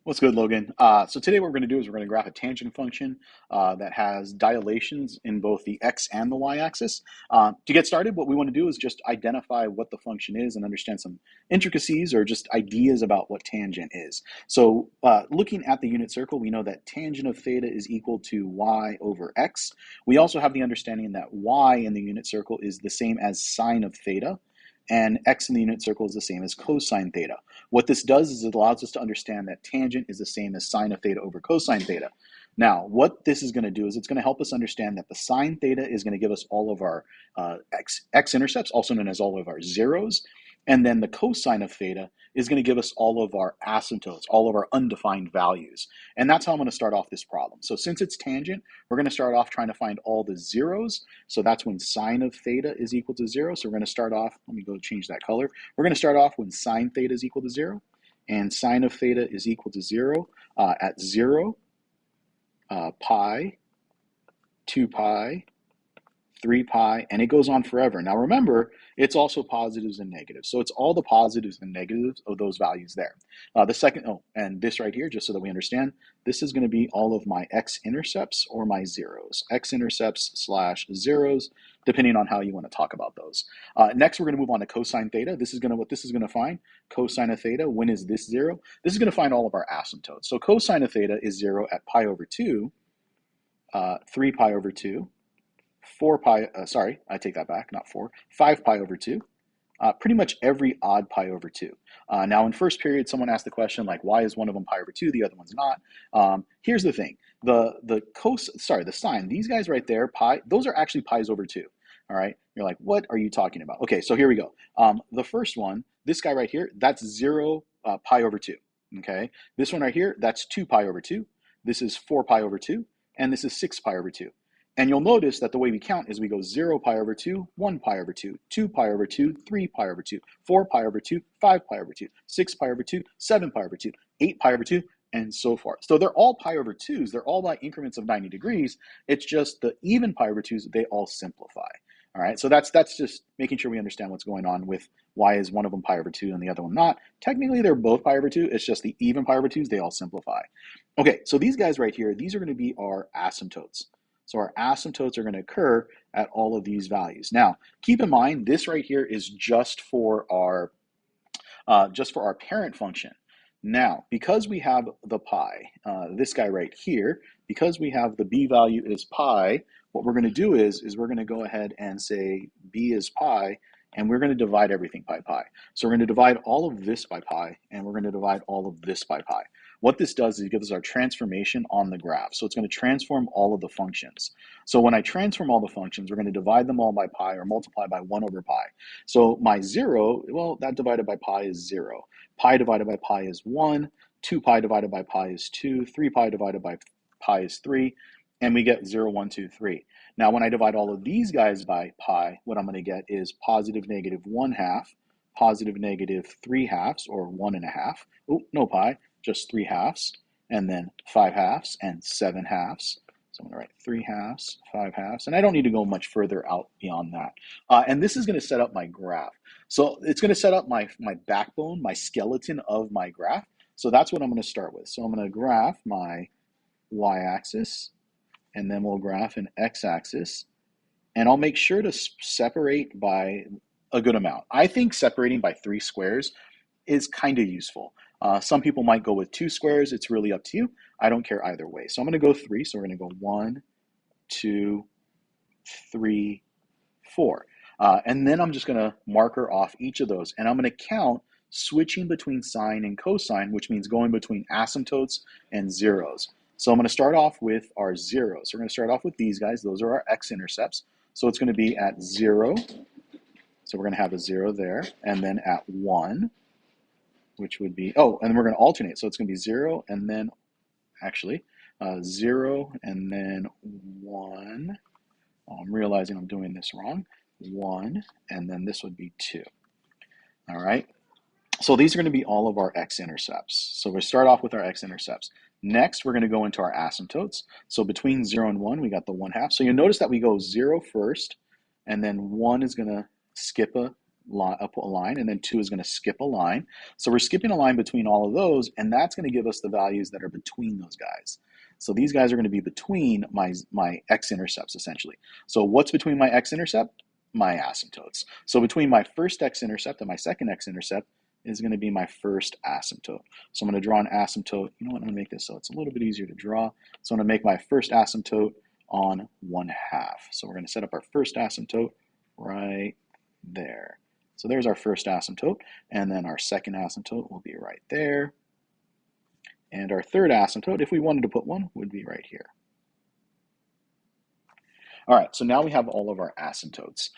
What's good, Logan? So today what we're going to do is we're going to graph a tangent function that has dilations in both the x and the y-axis. To get started, what we want to do is just identify what the function is and understand some intricacies or just ideas about what tangent is. So looking at the unit circle, we know that tangent of theta is equal to y over x. We also have the understanding that y in the unit circle is the same as sine of theta, and x in the unit circle is the same as cosine theta. What this does is it allows us to understand that tangent is the same as sine of theta over cosine theta. Now, what this is going to do is it's going to help us understand that the sine theta is going to give us all of our x-intercepts, also known as all of our zeros, and then the cosine of theta is going to give us all of our asymptotes, all of our undefined values. And that's how I'm going to start off this problem. So since it's tangent, we're going to start off trying to find all the zeros. So that's when sine of theta is equal to 0. So we're going to start off, let me go change that color. We're going to start off when sine theta is equal to 0. And sine of theta is equal to 0 at 0, pi, 2 pi, 3 pi, and it goes on forever. Now remember, it's also positives and negatives. So it's all the positives and negatives of those values there. The second, and this right here, just so that we understand, this is going to be all of my x-intercepts or my zeros. X-intercepts slash zeros, depending on how you want to talk about those. Next, we're going to move on to cosine theta. This is going to, what this is going to find, cosine of theta, when is this 0? This is going to find all of our asymptotes. So cosine of theta is 0 at pi over 2, 3 pi over 2, 4 pi, sorry, I take that back, not 4, 5 pi over 2, pretty much every odd pi over 2. Now in first period, someone asked the question, like, why is one of them pi over 2, the other one's not? Here's the thing, the sine, these guys right there, pi, those are actually pi's over 2, all right? You're like, what are you talking about? Okay, so here we go. The first one, this guy right here, that's 0 pi over 2, okay? This one right here, that's 2 pi over 2. This is 4 pi over 2, and this is 6 pi over 2. And you'll notice that the way we count is we go 0 pi over 2, 1 pi over 2, 2 pi over 2, 3 pi over 2, 4 pi over 2, 5 pi over 2, 6 pi over 2, 7 pi over 2, 8 pi over 2, and so forth. So they're all pi over 2s. They're all by increments of 90 degrees. It's just the even pi over 2s, they all simplify. All right, so that's just making sure we understand what's going on with why is one of them pi over 2 and the other one not. Technically, they're both pi over 2. It's just the even pi over 2s, they all simplify. Okay, so these guys right here, these are going to be our asymptotes. So our asymptotes are going to occur at all of these values. Now, keep in mind, this right here is just for our parent function. Now, because we have the pi, this guy right here, because we have the b value is pi, what we're going to do is we're going to go ahead and say b is pi, and we're going to divide everything by pi. So we're going to divide all of this by pi, and we're going to divide all of this by pi. What this does is it gives us our transformation on the graph. So it's going to transform all of the functions. So when I transform all the functions, we're going to divide them all by pi or multiply by 1 over pi. So my 0, well, that divided by pi is 0. Pi divided by pi is 1. 2 pi divided by pi is 2. 3 pi divided by pi is 3. And we get 0, 1, 2, 3. Now, when I divide all of these guys by pi, what I'm going to get is positive negative 1/2, positive negative 3/2, or 1.5. Oh, no pi, just 3/2, and then 5/2 and 7/2. So I'm going to write 3/2, 5/2, and I don't need to go much further out beyond that. And this is going to set up my graph. So it's going to set up my backbone, my skeleton of my graph. So that's what I'm going to start with. So I'm going to graph my y-axis, and then we'll graph an x-axis, and I'll make sure to separate by a good amount. I think separating by 3 squares is kind of useful. Some people might go with 2 squares. It's really up to you. I don't care either way. So I'm going to go 3. So we're going to go 1, 2, 3, 4. And then I'm just going to marker off each of those. And I'm going to count switching between sine and cosine, which means going between asymptotes and zeros. So I'm going to start off with our zeros. So we're going to start off with these guys. Those are our x-intercepts. So it's going to be at 0. So we're going to have a 0 there. And then at 1, which would be, oh, and then we're going to alternate. So it's going to be 0 and then, actually, 0 and then 1. Oh, I'm realizing I'm doing this wrong. 1, and then this would be 2. All right. So these are going to be all of our x-intercepts. So we start off with our x-intercepts. Next, we're going to go into our asymptotes. So between 0 and 1, we got the 1/2. So you'll notice that we go 0 first, and then 1 is going to skip a up a line, and then 2 is going to skip a line. So we're skipping a line between all of those, and that's going to give us the values that are between those guys. So these guys are going to be between my x-intercepts, essentially. So what's between my x-intercept? My asymptotes. So between my first x-intercept and my second x-intercept is going to be my first asymptote. So I'm going to draw an asymptote. You know what? I'm going to make this so it's a little bit easier to draw. So I'm going to make my first asymptote on 1/2. So we're going to set up our first asymptote right there. So there's our first asymptote, and then our second asymptote will be right there. And our third asymptote, if we wanted to put one, would be right here. All right, so now we have all of our asymptotes.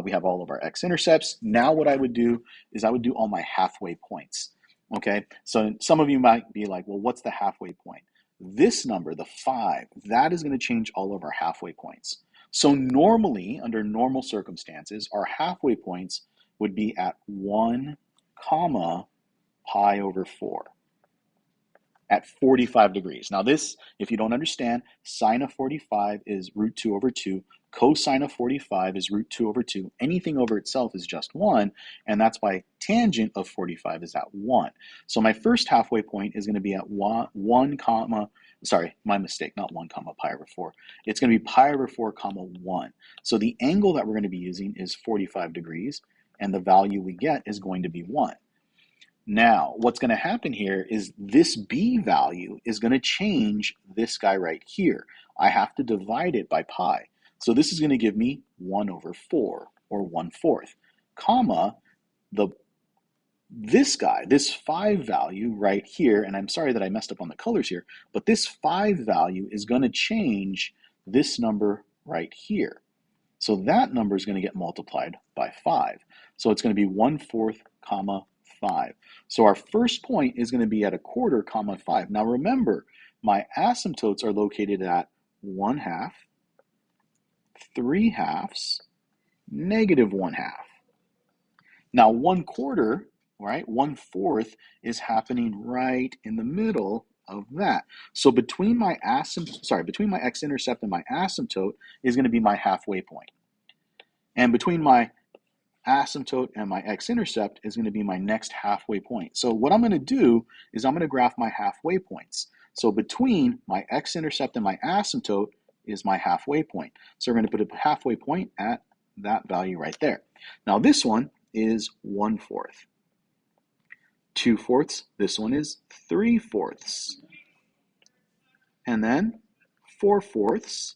We have all of our x-intercepts. Now what I would do is I would do all my halfway points. Okay, so some of you might be like, well, what's the halfway point? This number, the 5, that is going to change all of our halfway points. So normally, under normal circumstances, our halfway points would be at 1 comma pi over 4 at 45 degrees. Now this, if you don't understand, sine of 45 is root 2 over 2. Cosine of 45 is root 2 over 2. Anything over itself is just 1, and that's why tangent of 45 is at 1. So my first halfway point is going to be at 1 comma, sorry, my mistake, not 1 comma pi over 4. It's going to be pi over 4 comma 1. So the angle that we're going to be using is 45 degrees, and the value we get is going to be 1. Now, what's going to happen here is this b value is going to change this guy right here. I have to divide it by pi. So this is going to give me 1 over 4, or 1/4, comma, this guy, this 5 value right here, and I'm sorry that I messed up on the colors here, but this 5 value is going to change this number right here. So that number is going to get multiplied by 5. So it's going to be 1/4, comma, 5. So our first point is going to be at 1/4, comma, 5. Now remember, my asymptotes are located at 1/2, 3/2, -1/2. Now 1/4, right, 1/4 is happening right in the middle of that. So between my between my x-intercept and my asymptote is going to be my halfway point. And between my asymptote and my x-intercept is going to be my next halfway point. So what I'm going to do is I'm going to graph my halfway points. So between my x-intercept and my asymptote is my halfway point. So we're going to put a halfway point at that value right there. Now this one is 1/4. 2/4, this one is 3/4. And then 4/4,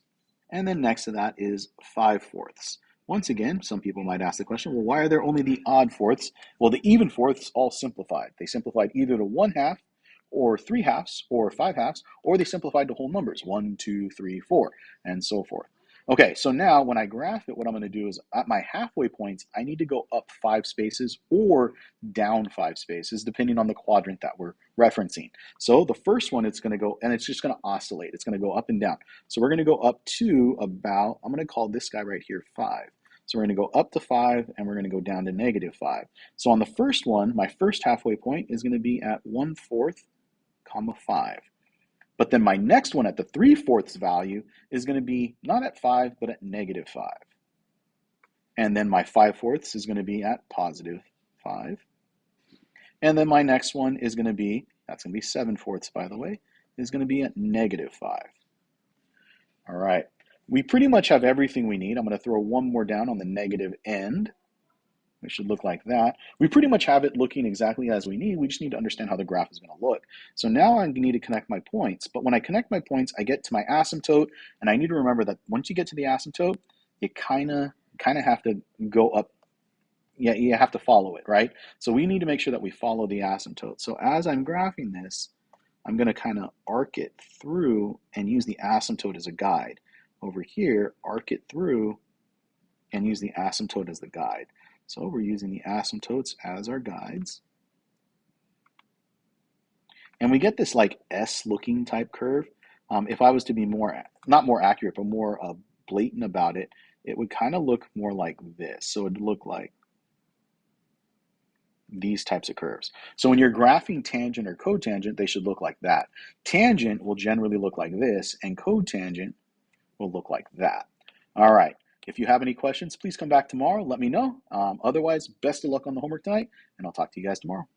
and then next to that is 5/4. Once again, some people might ask the question, well, why are there only the odd fourths? Well, the even fourths all simplified. They simplified either to 1/2, or 3/2, or 5/2, or they simplified to whole numbers, 1, 2, 3, 4, and so forth. Okay, so now when I graph it, what I'm going to do is at my halfway points, I need to go up 5 spaces or down 5 spaces, depending on the quadrant that we're referencing. So the first one, it's going to go, and it's just going to oscillate. It's going to go up and down. So we're going to go up to about, I'm going to call this guy right here 5. So we're going to go up to 5, and we're going to go down to -5. So on the first one, my first halfway point is going to be at 1/4, comma 5. But then my next one at the 3/4 value is going to be not at 5, but at -5. And then my 5/4 is going to be at +5. And then my next one is going to be, that's going to be 7/4, by the way, is going to be at -5. All right. We pretty much have everything we need. I'm going to throw one more down on the negative end. It should look like that. We pretty much have it looking exactly as we need. We just need to understand how the graph is going to look. So now I need to connect my points. But when I connect my points, I get to my asymptote. And I need to remember that once you get to the asymptote, you kind of have to go up. Yeah, you have to follow it, right? So we need to make sure that we follow the asymptote. So as I'm graphing this, I'm going to kind of arc it through and use the asymptote as a guide. Over here, arc it through and use the asymptote as the guide. So we're using the asymptotes as our guides. And we get this like S-looking type curve. If I was to be more, not more accurate, but more blatant about it, it would kind of look more like this. So it would look like these types of curves. So when you're graphing tangent or cotangent, they should look like that. Tangent will generally look like this, and cotangent will look like that. All right. If you have any questions, please come back tomorrow. Let me know. Otherwise, best of luck on the homework tonight, and I'll talk to you guys tomorrow.